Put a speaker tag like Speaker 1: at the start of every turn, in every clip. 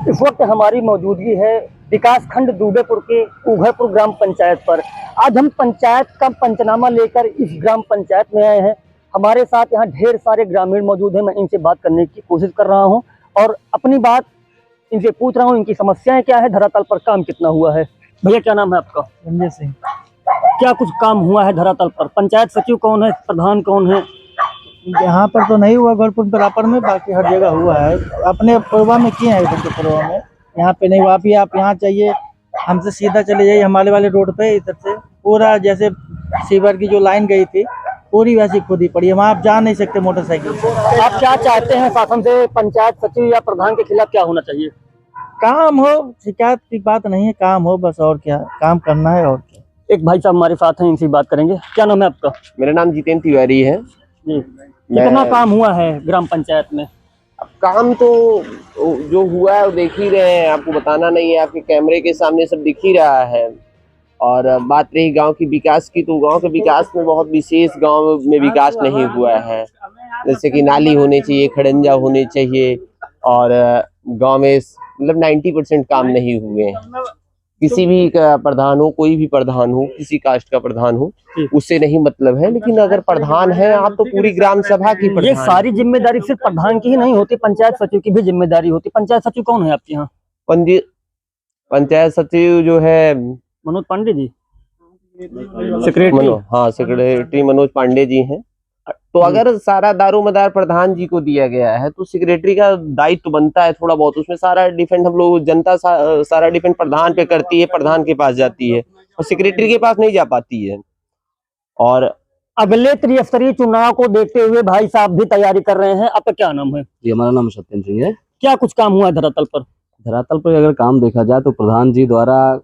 Speaker 1: इस वक्त हमारी मौजूदगी है विकास खंड दूबेपुर के उघरपुर ग्राम पंचायत पर। आज हम पंचायत का पंचनामा लेकर इस ग्राम पंचायत में आए हैं। हमारे साथ यहाँ ढेर सारे ग्रामीण मौजूद हैं। मैं इनसे बात करने की कोशिश कर रहा हूँ और अपनी बात इनसे पूछ रहा हूँ, इनकी समस्याएं क्या है, धरातल पर काम कितना हुआ है। भैया क्या नाम है आपका?
Speaker 2: संजय सिंह।
Speaker 1: क्या कुछ काम हुआ है धरातल पर? पंचायत सचिव कौन है, प्रधान कौन है?
Speaker 2: यहाँ पर तो नहीं हुआ, गोरपुर बराबर में, बाकी हर जगह हुआ है। अपने पूर्वा में किए हैं, इधर के पूर्वा में, यहाँ पे नहीं हुआ। अभी आप यहाँ चाहिए, हमसे सीधा चले जाइए हमारे वाले रोड पे, इधर से पूरा जैसे सीवर की जो लाइन गई थी पूरी वैसी खुदी पड़ी है, वहाँ आप जा नहीं सकते मोटरसाइकिल से।
Speaker 1: आप क्या चाहते हैं शासन से? पंचायत सचिव या प्रधान के खिलाफ क्या होना चाहिए?
Speaker 2: काम हो, शिकायत की बात नहीं है, काम हो बस, और क्या काम करना है और क्या।
Speaker 1: एक भाई साहब हमारे साथ हैं, इनसे बात करेंगे। क्या नाम है आपका?
Speaker 3: मेरा नाम जितेंद्र तिवारी है
Speaker 1: जी। कितना काम हुआ है ग्राम पंचायत में?
Speaker 3: काम तो जो हुआ है वो देख ही रहे हैं, आपको बताना नहीं है, आपके कैमरे के सामने सब दिख ही रहा है। और बात रही गांव की विकास की, तो गांव के विकास में बहुत विशेष गांव में विकास नहीं हुआ है। जैसे कि नाली होने चाहिए, खड़ंजा होने चाहिए, और गांव में मतलब 90% काम नहीं हुए हैं। किसी भी प्रधान हो, कोई भी प्रधान हो, किसी कास्ट का प्रधान हो, उससे नहीं मतलब है। लेकिन अगर प्रधान है आप, तो पूरी ग्राम सभा की
Speaker 1: ये सारी जिम्मेदारी सिर्फ प्रधान की ही नहीं होती, पंचायत सचिव की भी जिम्मेदारी होती। पंचायत सचिव कौन है आपके यहाँ?
Speaker 3: पंचायत सचिव जो है
Speaker 1: मनोज पांडे जी, सेक्रेटरी।
Speaker 3: हाँ, सेक्रेटरी मनोज पांडे जी हैं। तो अगर सारा दारोमदार प्रधान जी को दिया गया है, तो सेक्रेटरी का दायित्व तो बनता है थोड़ा बहुत। उसमें सारा डिफेंड हम लोग, जनता सारा डिफेंड प्रधान पे करती है, प्रधान के पास जाती है और सेक्रेटरी के पास नहीं जा पाती है। और
Speaker 1: अगले त्रिस्तरीय चुनाव को देखते हुए भाई साहब भी तैयारी कर रहे हैं। आपका क्या नाम है?
Speaker 4: जी, हमारा नाम सत्येंद्र सिंह है।
Speaker 1: क्या कुछ काम हुआ है धरातल पर?
Speaker 4: धरातल पर अगर काम देखा जाए तो प्रधान जी द्वारा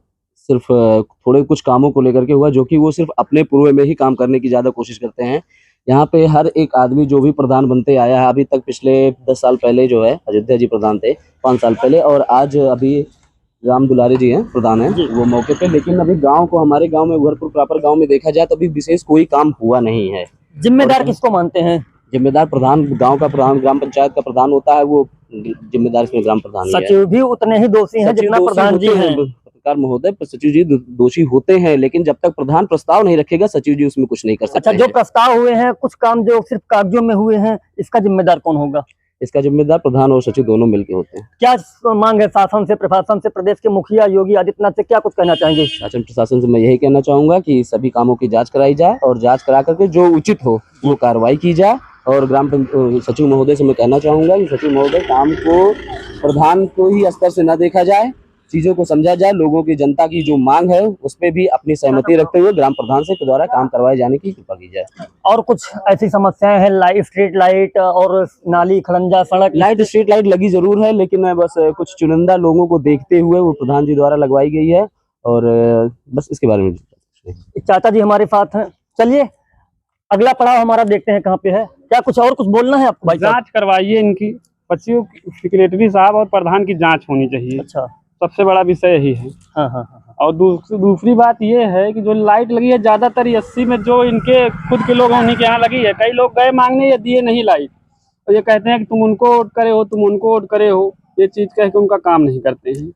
Speaker 4: सिर्फ थोड़े कुछ कामों को लेकर के हुआ, जो कि वो सिर्फ अपने पूर्व में ही काम करने की ज्यादा कोशिश करते हैं। यहाँ पे हर एक आदमी जो भी प्रधान बनते आया है, अभी तक पिछले 10 साल पहले जो है अयोध्या जी प्रधान थे, 5 साल पहले, और आज अभी राम दुलारी जी हैं प्रधान हैं वो मौके पे। लेकिन अभी गांव को, हमारे गांव में, उघरपुर प्रॉपर गांव में देखा जाए तो अभी विशेष कोई काम हुआ नहीं है।
Speaker 1: जिम्मेदार किसको मानते हैं?
Speaker 4: जिम्मेदार प्रधान, गांव का प्रधान, ग्राम पंचायत का प्रधान होता है, वो जिम्मेदार इसमें ग्राम प्रधान ही है।
Speaker 1: सचिव भी उतने ही दोषी हैं जितना प्रधान जी हैं।
Speaker 4: पत्रकार महोदय, सचिव जी दोषी होते हैं, लेकिन जब तक प्रधान प्रस्ताव नहीं रखेगा सचिव जी उसमें कुछ नहीं कर सकते।
Speaker 1: अच्छा, जो प्रस्ताव हुए हैं, कुछ काम जो सिर्फ कागजों में हुए हैं, इसका जिम्मेदार कौन होगा?
Speaker 4: इसका जिम्मेदार प्रधान और सचिव दोनों मिलकर होते हैं।
Speaker 1: क्या मांग है शासन से, प्रशासन से? प्रदेश के मुखिया योगी आदित्यनाथ से क्या कुछ कहना चाहेंगे?
Speaker 4: शासन प्रशासन से मैं यही कहना चाहूंगा कि सभी कामों की जांच कराई जाए, और जांच करा करके जो उचित हो वो कार्रवाई की जाए। और ग्राम सचिव महोदय से मैं कहना चाहूंगा कि सचिव महोदय, काम को प्रधान को ही स्तर से न देखा जाए, चीजों को समझा जाए, लोगों की, जनता की जो मांग है उस पर भी अपनी सहमति रखते हुए ग्राम प्रधान से के द्वारा काम करवाए जाने की कृपा की जाए।
Speaker 1: और कुछ ऐसी समस्याएं हैं? लाइट, स्ट्रीट लाइट और नाली, खड़ंजा, सड़क।
Speaker 4: लाइट, स्ट्रीट लाइट लगी जरूर है, लेकिन बस कुछ चुनिंदा लोगों को देखते हुए वो प्रधान जी द्वारा लगवाई गई है, और बस इसके बारे में।
Speaker 1: चाचा जी हमारे साथ हैं, चलिए अगला पड़ाव हमारा देखते हैं कहाँ पे है। क्या कुछ और कुछ बोलना है आपको भाई?
Speaker 5: जांच करवाइए इनकी, बच्चियों, सेक्रेटरी साहब और प्रधान की जांच होनी चाहिए।
Speaker 1: अच्छा,
Speaker 5: सबसे बड़ा विषय यही है।
Speaker 1: हाँ हाँ हाँ।
Speaker 5: और दूसरी बात ये है कि जो लाइट लगी है, ज्यादातर 80 में जो इनके खुद के लोग उन्हीं के यहाँ लगी है। कई लोग गए मांगने, ये दिए नहीं लाइट, और ये कहते हैं कि तुम उनको वोट करे हो, तुम उनको वोट करे हो। ये चीज कह के उनका काम नहीं करते हैं।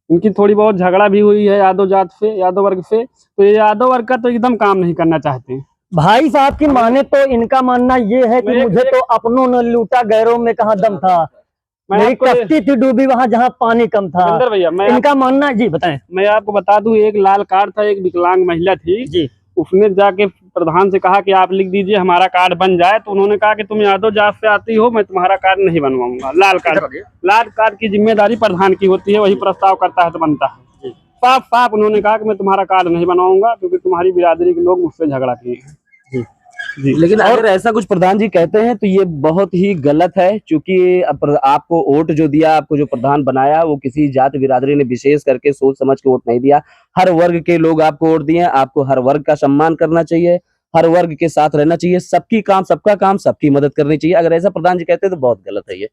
Speaker 5: इनकी थोड़ी बहुत झगड़ा भी हुई है यादव जात से, यादव वर्ग से, तो ये यादव वर्ग का तो एकदम काम नहीं करना चाहते हैं।
Speaker 1: भाई साहब की माने तो इनका मानना ये है कि मुझे तो अपनों ने लूटा, गैरों में कहाँ दम था, मेरी कश्ती थी डूबी वहाँ जहाँ पानी कम था।
Speaker 5: भैया,
Speaker 1: इनका मानना जी बताएं।
Speaker 5: मैं आपको बता दूं, एक लाल कार्ड था, एक विकलांग महिला थी
Speaker 1: जी,
Speaker 5: उसने जाके प्रधान से कहा कि आप लिख दीजिए हमारा कार्ड बन जाए, तो उन्होंने कहा कि तुम यादव जात से आती हो, मैं तुम्हारा कार्ड नहीं बनवाऊंगा। लाल कार्ड की जिम्मेदारी प्रधान की होती है, वही प्रस्ताव करता है तो बनता है। साफ साफ उन्होंने कहा कि मैं तुम्हारा कार्ड नहीं बनवाऊंगा, क्योंकि तुम्हारी बिरादरी के लोग मुझसे झगड़ा किए हैं।
Speaker 4: जी। लेकिन अगर ऐसा कुछ प्रधान जी कहते हैं तो ये बहुत ही गलत है, क्योंकि आपको वोट जो दिया, आपको जो प्रधान बनाया, वो किसी जात बिरादरी ने विशेष करके सोच समझ के वोट नहीं दिया। हर वर्ग के लोग आपको वोट दिए, आपको हर वर्ग का सम्मान करना चाहिए, हर वर्ग के साथ रहना चाहिए, सबका काम सबकी मदद करनी चाहिए। अगर ऐसा प्रधान जी कहते हैं तो बहुत गलत है ये।